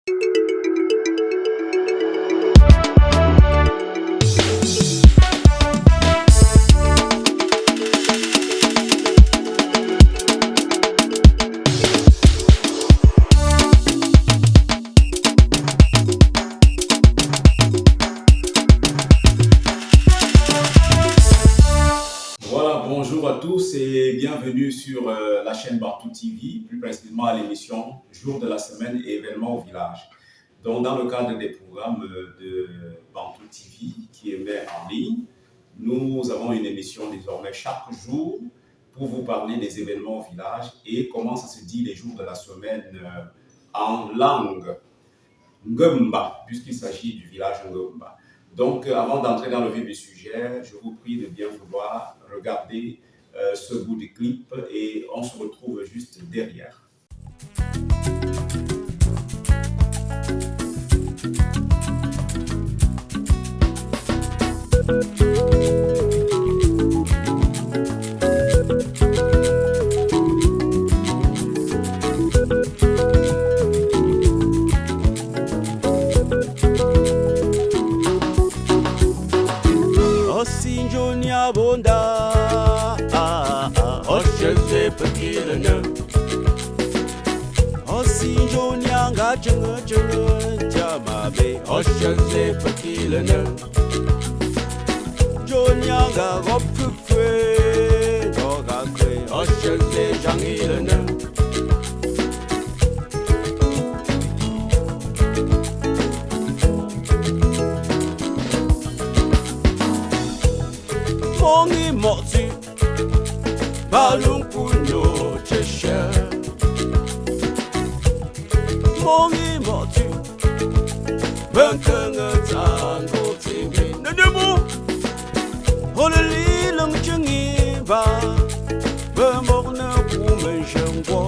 Voilà, bonjour à tous et bienvenue sur la chaîne Bantou TV, plus précisément à l'émission Jour de la semaine et événements au village. Donc, dans le cadre des programmes de Bantou TV qui émet en ligne, nous avons une émission désormais chaque jour pour vous parler des événements au village et comment ça se dit les jours de la semaine en langue Ngumba, puisqu'il s'agit du village Ngumba. Donc, avant d'entrer dans le vif du sujet, je vous prie de bien vouloir regarder ce bout de clip et on se retrouve juste derrière. Osinjonia bonda, osheze pakilana. Osinjonia nga chunga jamabe, osheze pakilana. Jonia nga gopkwe, doga kwe, osheze jangilana. Mongi motsi, balung kunyo chesha. Mongi motsi, bengkeng zango tinggi. Nadamu, holili lang chengi ba, bemokna kumen shengwa.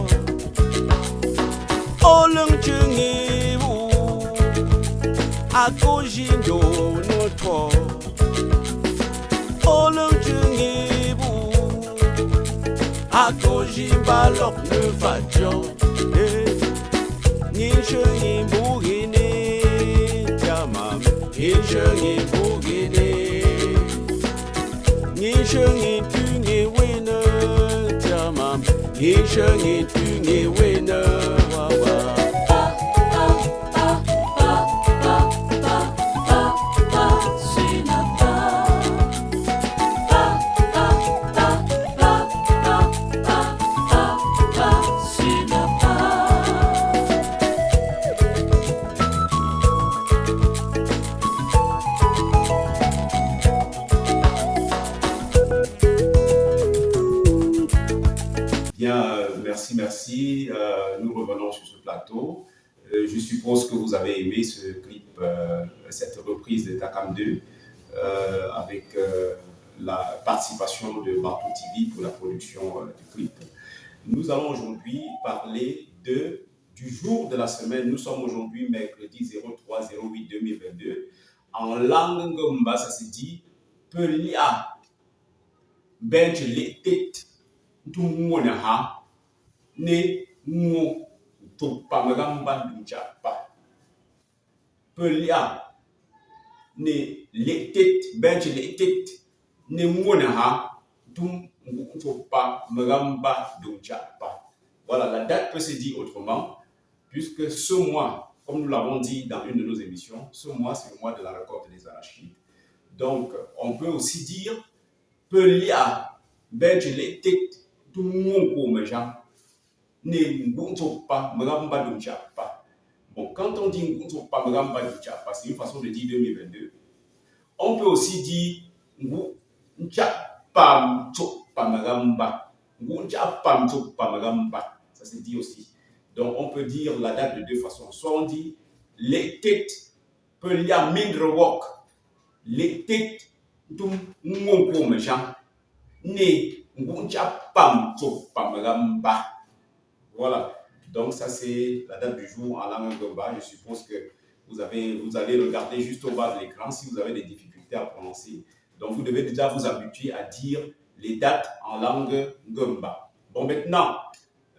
Olang chengi bu, ako jindo no to. Olong chengi bu, ako jimba lok ne fajo. Ni chengi bu gini, jamam. Ni chengi bu gini, ni chengi tungi wina, jamam. Ni chengi tungi wina, wawa. Bien, merci. Nous revenons sur ce plateau. Je suppose que vous avez aimé ce clip, cette reprise de Takam 2 avec la participation de Bantou TV pour la production du clip. Nous allons aujourd'hui parler du jour de la semaine. Nous sommes aujourd'hui mercredi 03-08-2022. En langue Ngomba, ça se dit Pelia Bench Letet Tumona ha ne ngo tupa magamba dunchapa. Pelia ne letet bench letet ne ngona ha tum tupa magamba dunchapa. Voilà, la date peut se dire autrement, puisque ce mois, comme nous l'avons dit dans une de nos émissions, ce mois c'est le mois de la récolte des arachides. Donc, on peut aussi dire Pelia bench letet Bon, quand on dit c'est une façon de dire 2022. On peut aussi dire ça se dit aussi. Donc on peut dire la date de deux façons. Soit on dit les têtes peut y a mindre wok, les têtes tout mon ne voilà, donc ça c'est la date du jour en langue Ngomba. Je suppose que vous allez regarder juste au bas de l'écran si vous avez des difficultés à prononcer. Donc vous devez déjà vous habituer à dire les dates en langue Ngomba. Bon, maintenant,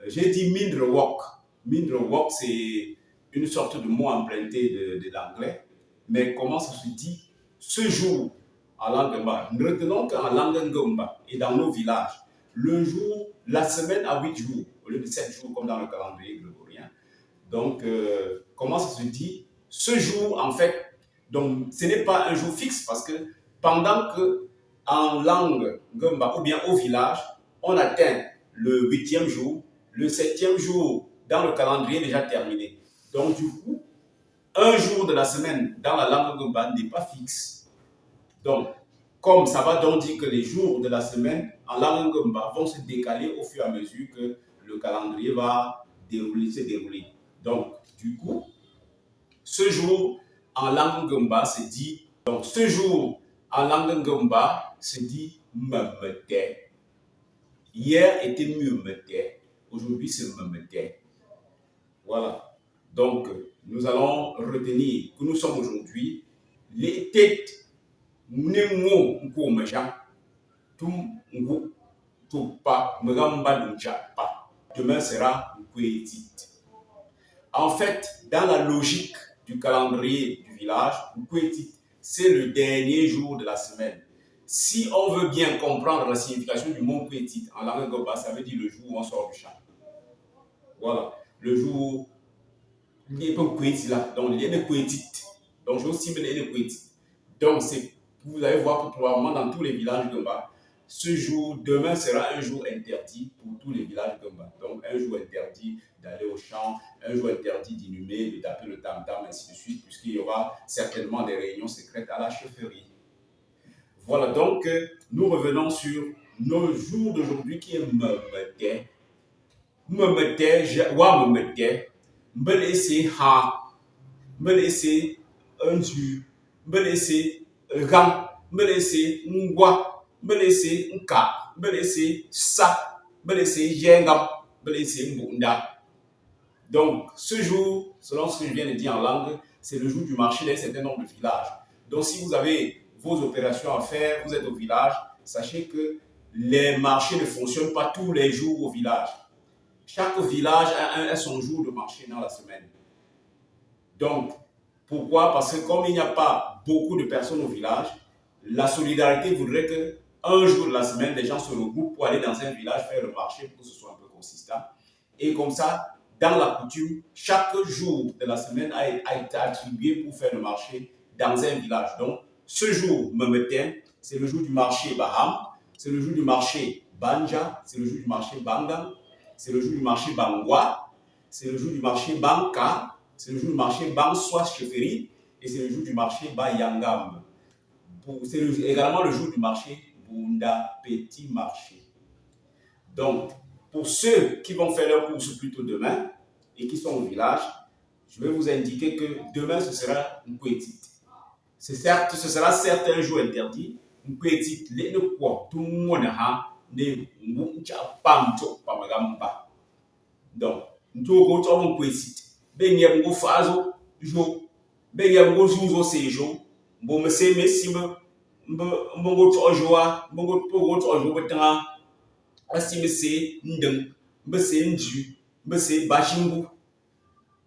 j'ai dit Mindre Wok. Mindre Wok, c'est une sorte de mot emprunté de l'anglais, mais comment ça se dit ce jour en langue Ngomba? Retenons qu'en langue Ngomba et dans nos villages, le jour, la semaine a 8 jours, au lieu de 7 jours comme dans le calendrier grégorien. Donc, comment ça se dit ce jour, en fait, donc ce n'est pas un jour fixe parce que pendant que en langue Ngomba ou bien au village, on atteint le 8e jour, le 7e jour dans le calendrier est déjà terminé. Donc, du coup, un jour de la semaine dans la langue Ngomba n'est pas fixe. Donc, comme ça va donc dire que les jours de la semaine en langue Ngomba vont se décaler au fur et à mesure que le calendrier va se dérouler. Donc, du coup, ce jour en langue Ngomba se dit, donc ce jour en langue Ngomba se dit Mmete. Hier était Mmete, aujourd'hui c'est Mmete. Voilà. Donc, nous allons retenir que nous sommes aujourd'hui les têtes. Demain sera Nkwetit. En fait, dans la logique du calendrier du village, Nkwetit, c'est le dernier jour de la semaine. Si on veut bien comprendre la signification du mot Nkwetit en langue Ngomba, ça veut dire le jour où on sort du champ. Voilà, le jour il n'est pas Nkwetit là, donc il y a des Nkwetit. Donc, je vais aussi mener les Nkwetit. Donc, vous allez voir que probablement dans tous les villages Ngomba, ce jour, demain sera un jour interdit pour tous les villages Ngomba. Donc, un jour interdit d'aller au champ, un jour interdit d'inhumer, de taper le tam-tam, ainsi de suite, puisqu'il y aura certainement des réunions secrètes à la chefferie. Voilà, donc, nous revenons sur nos jours d'aujourd'hui qui est Mmete. Mmete, wa Mmete, Mbelese ha, Mbelese unju, Mbelese ram, Mbelese ngwa, Mbelese nka, Mbelese sa, Mbelese yengam, Mbelese mbunda. Donc, ce jour, selon ce que je viens de dire en langue, c'est le jour du marché d'un certain nombre de villages. Donc, si vous avez vos opérations à faire, vous êtes au village, sachez que les marchés ne fonctionnent pas tous les jours au village. Chaque village a son jour de marché dans la semaine. Donc, pourquoi? Parce que comme il n'y a pas beaucoup de personnes au village, la solidarité voudrait qu'un jour de la semaine, les gens se regroupent pour aller dans un village faire le marché pour que ce soit un peu consistant. Et comme ça, dans la coutume, chaque jour de la semaine a été attribué pour faire le marché dans un village. Donc, ce jour, Mmete, c'est le jour du marché Baham, c'est le jour du marché Banja, c'est le jour du marché Bangang, c'est le jour du marché Bangwa, c'est le jour du marché Banka, c'est le jour du marché Bangswa Cheferi et c'est le jour du marché Bayangam. C'est également le jour du marché Bunda Petit Marché. Donc, pour ceux qui vont faire leur course plutôt demain et qui sont au village, je vais vous indiquer que demain ce sera Nkwetit. Ce sera certes un jour interdit. Nkwetit, les ne quoi, tout le monde a des pamto pamagamba. Donc, nous avons Nkwetit. Ben yam fazo jo, ben yam zuzo sejo, bon me se mesime, mbongo tojoa, mbongo pogo tojo betanga, asime se ndeng, mbese nju, mbese bajingu.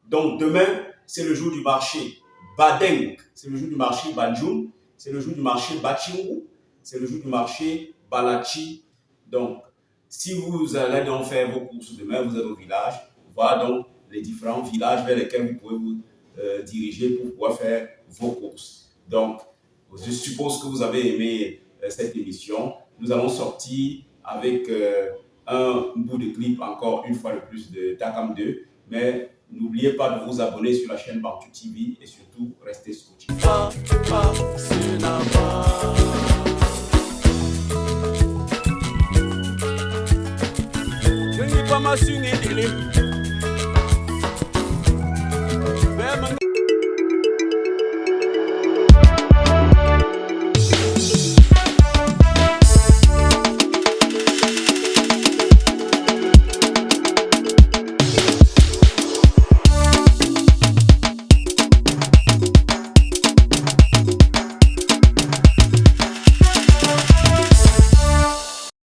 Donc demain, c'est le jour du marché Badeng, c'est le jour du marché Banjum, c'est le jour du marché Bachingu, c'est le jour du marché Balachi. Donc, si vous allez donc faire vos courses demain, vous êtes au village, voilà donc les différents villages vers lesquels vous pouvez vous diriger pour pouvoir faire vos courses. Donc, je suppose que vous avez aimé cette émission. Nous allons sortir avec un bout de clip encore une fois de plus de Takam 2, mais n'oubliez pas de vous abonner sur la chaîne Bantu TV et surtout restez scotchés. Je n'ai pas ma